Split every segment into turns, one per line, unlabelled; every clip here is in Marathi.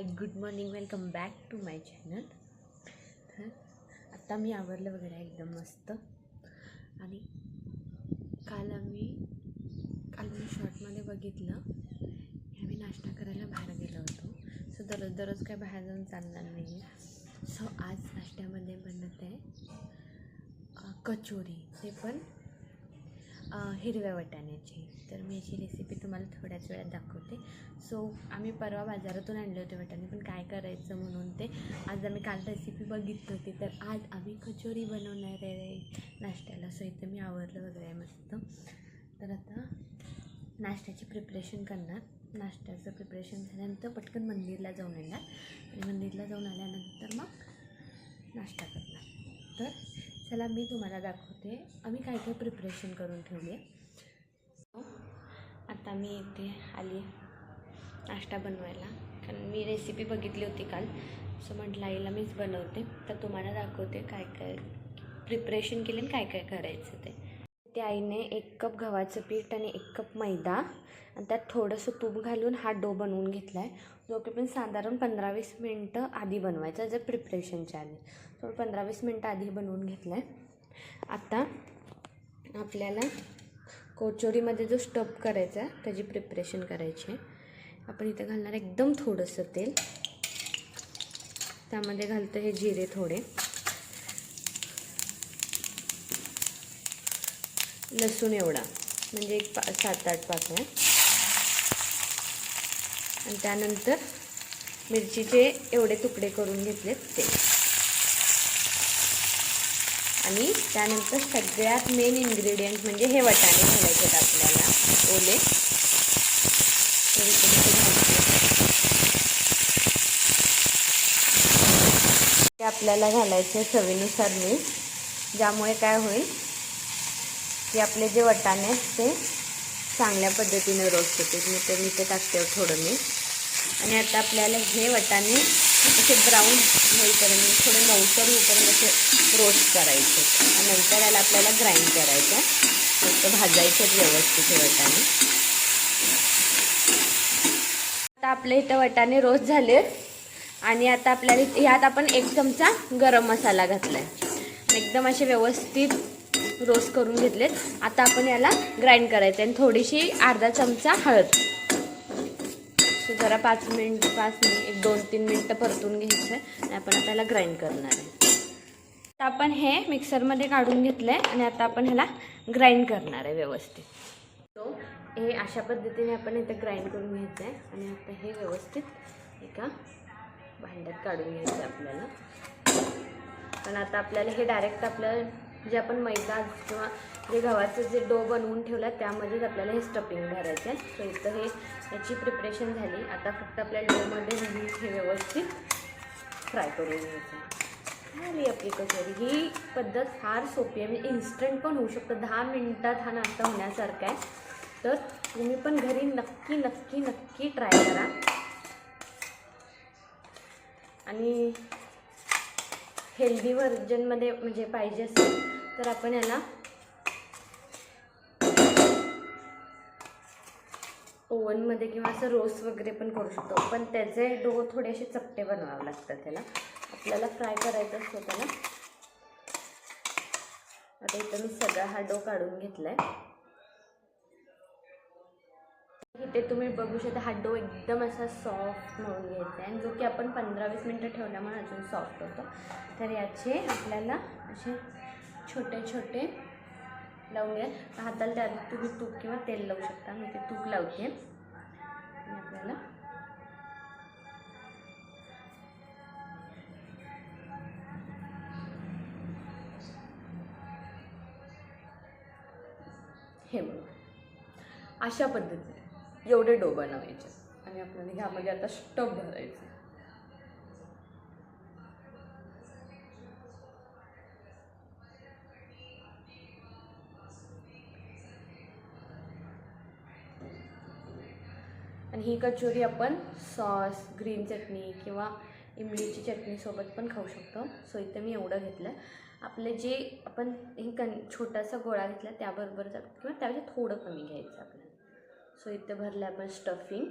High good morning, welcome back to my channel. तर आता मी आवरलं वगैरे एकदम मस्त. आणि काल मी शॉर्टमध्ये बघितलं की आम्ही नाश्ता करायला बाहेर गेलो होतो. सो दररोज काय बाहेर जाऊन चालणार नाही. सो आज नाश्त्यामध्ये बनत आहे कचोरी, ते पण हिरव्या वाटाण्याची. तर मी याची रेसिपी तुम्हाला थोड्याच वेळात दाखवते. सो आम्ही परवा बाजारातून आणले होते वाटाणे, पण काय करायचं म्हणून ते आज आम्ही काल रेसिपी बघितली होती. तर आज आम्ही कचोरी बनवणार आहे नाश्त्याला. सो इथं मी आवरलं वगैरे आहे मस्त. तर आता नाश्त्याची प्रिपरेशन करणार. नाश्त्याचं प्रिपरेशन झाल्यानंतर पटकन मंदिरला जाऊन येणार आणि मंदिरला जाऊन आल्यानंतर मग नाश्ता करणार. तर चला मी तुम्हाला दाखवते आम्ही काय काय प्रिपरेशन करून ठेवली आहे. आता मी इथे आली नाश्ता बनवायला, कारण मी रेसिपी बघितली होती काल. सो म्हटलं आईला मीच बनवते, तर तुम्हाला दाखवते काय काय प्रिपरेशन केले आणि काय काय करायचं ते. आईने 1 कप गव्हाचं पीठ आणि 1 कप मैदा आणि त्यात थोडंसं तूप घालून हा डो बनवून घेतला आहे. जो की पण साधारण 15-20 मिनटं आधी बनवायचा, जर प्रिपरेशनच्या आधी. तो 15-20 मिनटं आधी बनवून घेतला आहे. आता आपल्याला कचोरीमध्ये जो स्टफ करायचा आहे त्याची प्रिपरेशन करायची आहे. आपण इथं घालणार एकदम थोडंसं तेल. त्यामध्ये घालतं हे जिरे थोडे, लसूण एवढा म्हणजे 7-8 पाकळ्या, आणि त्यानंतर मिरचीचे एवढे तुकडे करून घेतलेत ते. आणि त्यानंतर सगळ्यात मेन इन्ग्रेडियंट म्हणजे हे वाटाणे घालायचे आहेत आपल्याला ओले. ते आपल्याला घालायचे चवीनुसार मीठ, ज्यामुळे काय होईल की आपले जे वाटाणे आहेत ते चांगल्या पद्धतीने रोस्ट होते. मी ते टाकते थोडं मीठ. आणि आता आपल्याला हे वाटाणे असे ब्राऊन होईपर्यंत, थोडे मऊसर होईपर्यंत असे रोस्ट करायचे. आणि नंतर याला आपल्याला ग्राइंड करायचं, फक्त भाजायचे व्यवस्थित हे वाटाणे. आता आपले इथं वाटाणे रोस्ट झाले. आणि आता आपल्याला ह्यात आपण 1 चमचा गरम मसाला घातला आहे. एकदम असे व्यवस्थित रोस्ट करून घेतलेत. आता आपण याला ग्राइंड करायचं आहे. आणि थोडीशी अर्धा चमचा हळद. सो जरा 5 मिनिट 1-2-3 मिनटं परतून घ्यायचं आहे. आणि आपण आता याला ग्राइंड करणार आहे. आता आपण हे मिक्सरमध्ये काढून घेतलं आहे आणि आता आपण ह्याला ग्राइंड करणार आहे व्यवस्थित. सो हे अशा पद्धतीने आपण इथं ग्राइंड करून घ्यायचं आहे. आणि आता हे व्यवस्थित एका भांड्यात काढून घ्यायचं आहे आपल्याला. पण आता आपल्याला हे डायरेक्ट आपलं जे आपण मैदा किंवा जे गव्हाचं जे डो बनवून ठेवला त्यामध्येच आपल्याला हे स्टफिंग भरायचं आहे. सो इथं याची प्रिपरेशन झाली. आता फक्त आपल्या डोमध्ये हे व्यवस्थित फ्राय करून घ्यायचं आहे. झाली आपली कचोरी. ही पद्धत फार सोपी आहे, म्हणजे इन्स्टंट पण होऊ शकतं. 10 मिनिटात हा नाश्ता होण्यासारखा आहे. तर तुम्ही पण घरी नक्की नक्की नक्की ट्राय करा. आणि हेल्दी व्हर्जनमध्ये म्हणजे पाहिजे असेल तर आपण याला ओव्हनमध्ये किंवा असं रोस्ट वगैरे पण करू शकतो. पण त्याचे डो थोडेसे चपटे बनवावे लागतात. त्याला आपल्याला फ्राय करायचं असतो त्याला. आता इथं मी सगळा हा डो काढून घेतला आहे. इथे तुम्ही बघू शकता हा डो एकदम असा सॉफ्ट म्हणून घ्यायचा आहे. आणि जो की आपण 15-20 मिनटं ठेवल्यामुळे अजून सॉफ्ट होतो. तर याचे आपल्याला असे छोटे छोटे लावून घ्या. हाताला त्यात तुम्ही तूप किंवा तेल लावू शकता. मी ते तूप लावते. आणि आपल्याला हे बघा अशा पद्धतीने एवढे डो बनवायचे. आणि आपल्याला ह्यामध्ये आता स्टफ भरायचं. आणि ही कचोरी आपण सॉस, ग्रीन चटणी किंवा इमलीची चटणीसोबत पण खाऊ शकतो. सो इथं मी एवढं घेतलं. आपले जे आपण छोटासा गोळा घेतला त्याबरोबर किंवा त्यापेक्षा थोडं कमी घ्यायचं आपल्याला. सो इथं भरलं आपण स्टफिंग.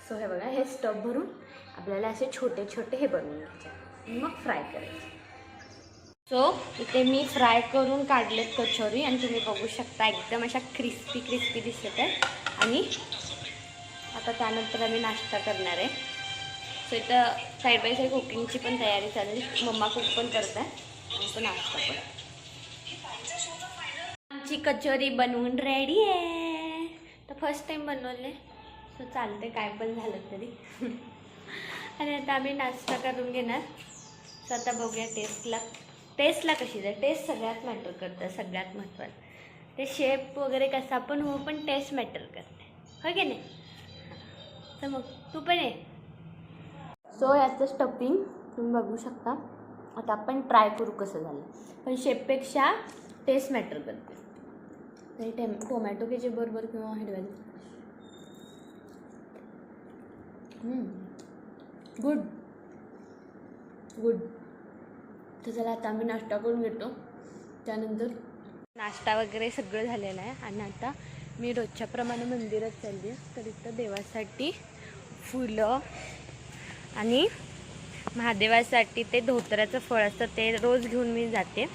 सो हे बघा, हे स्टफ भरून आपल्याला असे छोटे छोटे हे बनवून घ्यायचे, मग फ्राय करायचे. सो इथे मी फ्राय करून काढलेत कचोरी आणि तुम्ही बघू शकता एकदम अशा क्रिस्पी क्रिस्पी दिसत आहे. आणि आता त्यानंतर आम्ही नाश्ता करणार आहे. सो इथं साईड बाय साईड कुकिंगची पण तयारी चालू आहे. मम्मा कुक पण करत आहे आणि तो नाश्ता पण. आमची कचोरी बनवून रेडी आहे. तर फर्स्ट टाइम बनवले, सो चालते काय पण झालं तरी. आणि आता आम्ही नाश्ता करून घेणार. सो आता बघूया टेस्टला कशी जाईल. टेस्ट सगळ्यात मॅटर करतं, सगळ्यात महत्त्वाचं. ते शेप वगैरे कसा पण हो, पण टेस्ट मॅटर करते, हो की नाही. तर मग तू पण ये. सो याचं स्टफिंग तुम्ही बघू शकता. आता आपण ट्राय करू कसं झालं. पण शेपपेक्षा टेस्ट मॅटर करते. तरी टोमॅटो केचप बरोबर किंवा हिरव्या. Good good. तर चला आता आम्ही नाश्ता करून घेतो. त्यानंतर नाश्ता वगैरे सगळं झालेलं आहे. आणि आता मी रोजच्याप्रमाणे मंदिरात चालली आहे. तर इथं देवासाठी फुलं आणि महादेवासाठी ते धोत्र्याचं फळ असतं ते रोज घेऊन मी जाते.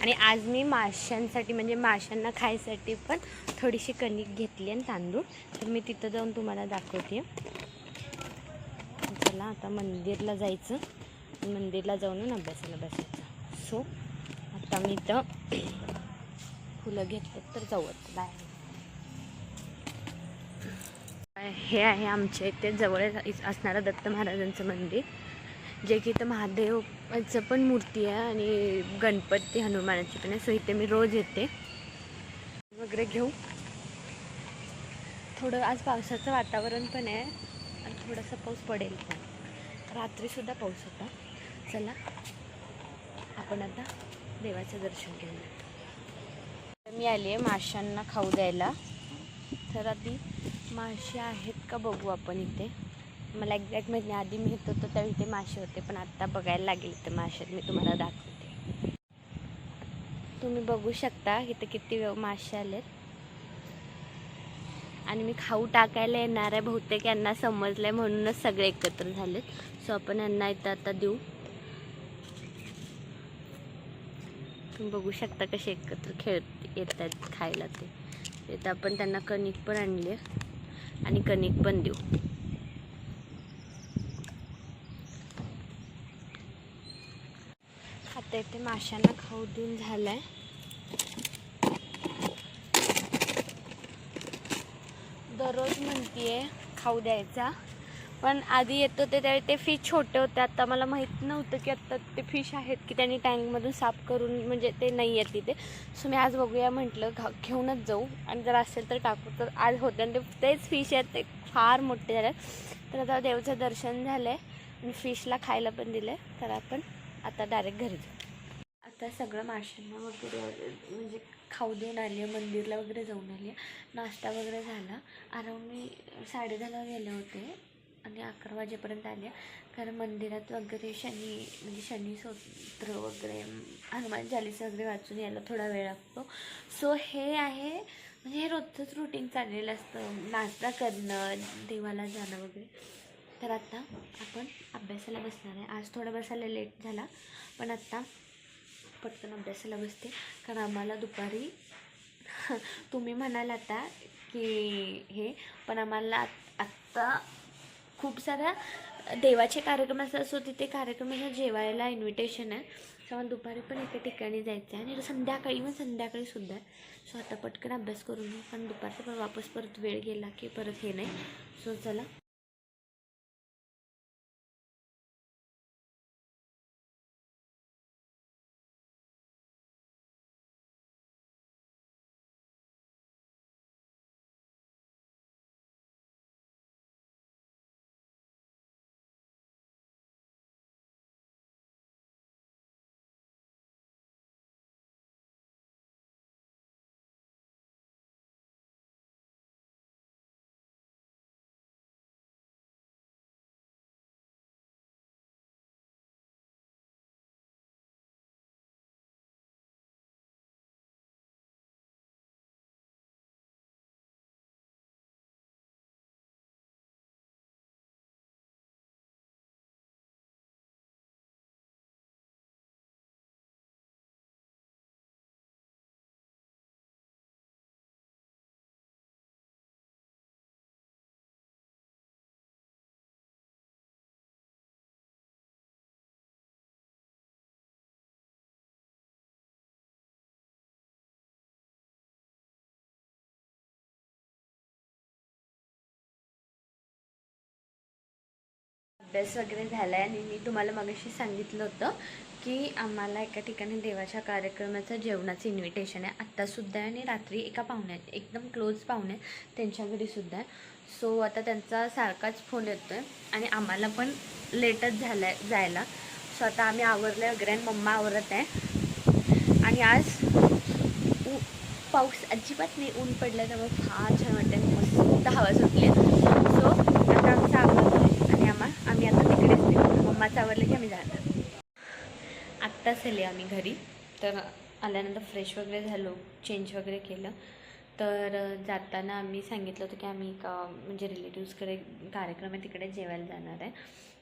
आणि आज मी माशांसाठी म्हणजे माशांना खायसाठी पण थोडीशी कणिक घेतली आणि तांदूळ. तर मी तिथं जाऊन तुम्हाला दाखवते. चला आता मंदिरला जायचं, मंदिरला जाऊन अभ्यासाला बसायचं. सो आता मी इथं फुलं घेतलं तर जाऊच बाय. हे आहे आमच्या इथे जवळ असणारं दत्त महाराजांचं मंदिर, जे की इथं महादेवाचं पण मूर्ती आहे आणि गणपती हनुमानाची पण आहे. सो इथे मी रोज येते वगैरे घेऊ. थोडं आज पावसाचं वातावरण पण आहे आणि थोडासा पाऊस पडेल पण. रात्रीसुद्धा पाऊस होता. चला आपण आता देवाचं दर्शन घेऊया. मी आली आहे माशांना खाऊ द्यायला. तर आधी मासे आहेत का बघू आपण इथे. मला एक्झॅक्ट माहीत नाही, आधी मी येत होतो त्यावेळी इथे मासे होते, पण आत्ता बघायला लागेल इथे मासे. मी तुम्हाला दाखवते. तुम्ही बघू शकता इथे किती मासे आलेत. आणि मी खाऊ टाकायला येणार आहे. बहुतेक यांना समजलं आहे म्हणूनच सगळे एकत्र झालेत. सो आपण यांना इथं आता देऊ. तुम्ही बघू शकता कसे एकत्र खेळत येत आहेत खायला. ते इथं आपण त्यांना कणिक पण आणली आहे आणि कणिक पण देऊ. आता इथे माशांना खाऊ देऊन झालंय. दररोज म्हणतीये खाऊ द्यायचा, पण आधी येत होते त्यावेळी ते फिश छोटे होते. आता मला माहीत नव्हतं की आत्ता ते फिश आहेत की त्यांनी टँकमधून साफ करून म्हणजे ते नाही आहेत तिथे. सो मी आज बघूया म्हटलं घेऊनच जाऊ आणि जर असेल तर टाकू. तर आज होते आणि तेच फिश आहेत, ते फार मोठे झाले. तर आता देवचं दर्शन झालं आहे आणि फिशला खायला पण दिलं आहे. तर आपण आता डायरेक्ट घरी जाऊ. आता सगळं माशांना वगैरे म्हणजे खाऊ देऊन आली आहे, मंदिरला वगैरे जाऊन आली आहे. नाश्ता वगैरे झाला. अराऊंड मी 10:30ला गेले होते आणि 11 वाजेपर्यंत आले. कारण मंदिरात वगैरे शनी स्तोत्र वगैरे हनुमान चालीसा वगैरे वाचून यायला थोडा वेळ लागतो. सो हे आहे म्हणजे हे रोजचंच रुटीन चाललेलं असतं, नाश्ता करणं, देवाला जाणं वगैरे. तर आता आपण अभ्यासाला बसणार आहे. आज थोडा बसायला लेट झाला, पण आत्ता पटकन अभ्यासाला बसते. कारण आम्हाला दुपारी तुम्ही म्हणाल आता की हे, पण आम्हाला आत्ता खूप साऱ्या देवाचे कार्यक्रम असतात. सो तिथे कार्यक्रमाला जेवायला इन्व्हिटेशन आहे. तेव्हा दुपारी पण एका ठिकाणी जायचं आहे आणि संध्याकाळी सुद्धा आहे. सो आता पटकन अभ्यास करून घेऊ, पण दुपारचा पण वापस परत वेळ गेला की परत हे नाही. सो चला. अभ्यास वगैरे झाला आहे आणि मी तुम्हाला मगाशी सांगितलं होतं की आम्हाला एका ठिकाणी देवाच्या कार्यक्रमाचं जेवणाचं इन्व्हिटेशन आहे आत्तासुद्धा आहे आणि रात्री एका पाहुण्यात एकदम क्लोज पाहुणे त्यांच्या घरीसुद्धा आहे. सो आता त्यांचा सारखाच फोन येतो आहे आणि आम्हाला पण लेटच झालं आहे जायला. सो आता आम्ही आवरलं वगैरे आणि मम्मा आवरत आहे. आणि आज पाऊस अजिबात नाही, ऊन पडलं त्यामुळे फार छान वाटतं आणि मस्त हवा सुटली. सो आता आमचं आवरलं आहे आणि आम्ही आता तिकडेच निघतो. मम्माचं आवरलं की आम्ही जाणार. आत्ताच आले आम्ही घरी, तर आल्यानंतर फ्रेश वगैरे झालो, चेंज वगैरे केलं. तर जाताना आम्ही सांगितलं होतं की आम्ही म्हणजे रिलेटिव्सकडे कार्यक्रम आहे तिकडे जेवायला जाणार आहे.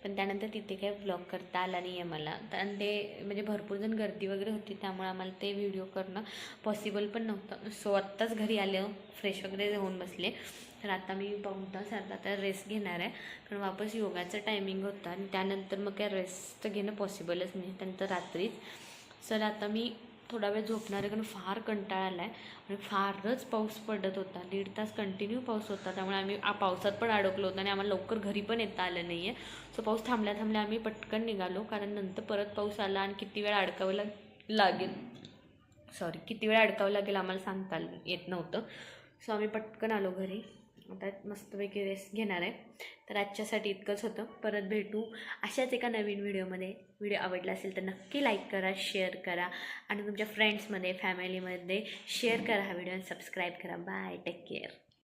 पण त्यानंतर तिथे काही ब्लॉग करता आला नाही आहे मला, कारण ते म्हणजे भरपूर जण गर्दी वगैरे होती त्यामुळे आम्हाला ते व्हिडिओ करणं पॉसिबल पण नव्हतं. सो आत्ताच घरी आले, फ्रेश वगैरे होऊन बसले. तर आता मी पाऊण तास आता रेस्ट घेणार आहे, कारण वापस योगाचं टायमिंग होतं आणि त्यानंतर मग काय रेस्ट घेणं पॉसिबलच नाही, त्यानंतर रात्रीच. सर आता मी थोडा वेळ झोपणार आहे, कारण फार कंटाळा आला आहे आणि फारच पाऊस पडत होता. 1.5 तास कंटिन्यू पाऊस होता, त्यामुळे आम्ही पावसात पण अडकलो होतो आणि आम्हाला लवकर घरी पण येता आलं नाही आहे. सो पाऊस थांबल्या आम्ही पटकन निघालो, कारण नंतर परत पाऊस आला आणि किती वेळ अडकावं लागेल आम्हाला सांगता येत नव्हतं. सो आम्ही पटकन आलो घरी. आता मस्तपैकी रेस्ट घेणार आहे. तर आजच्यासाठी इतकंच होतं. परत भेटू अशाच एका नवीन व्हिडिओमध्ये. व्हिडिओ आवडला असेल तर नक्की लाईक करा, शेअर करा आणि तुमच्या फ्रेंड्समध्ये फॅमिलीमध्ये शेअर करा हा व्हिडिओ आणि सबस्क्राईब करा. Bye, take care.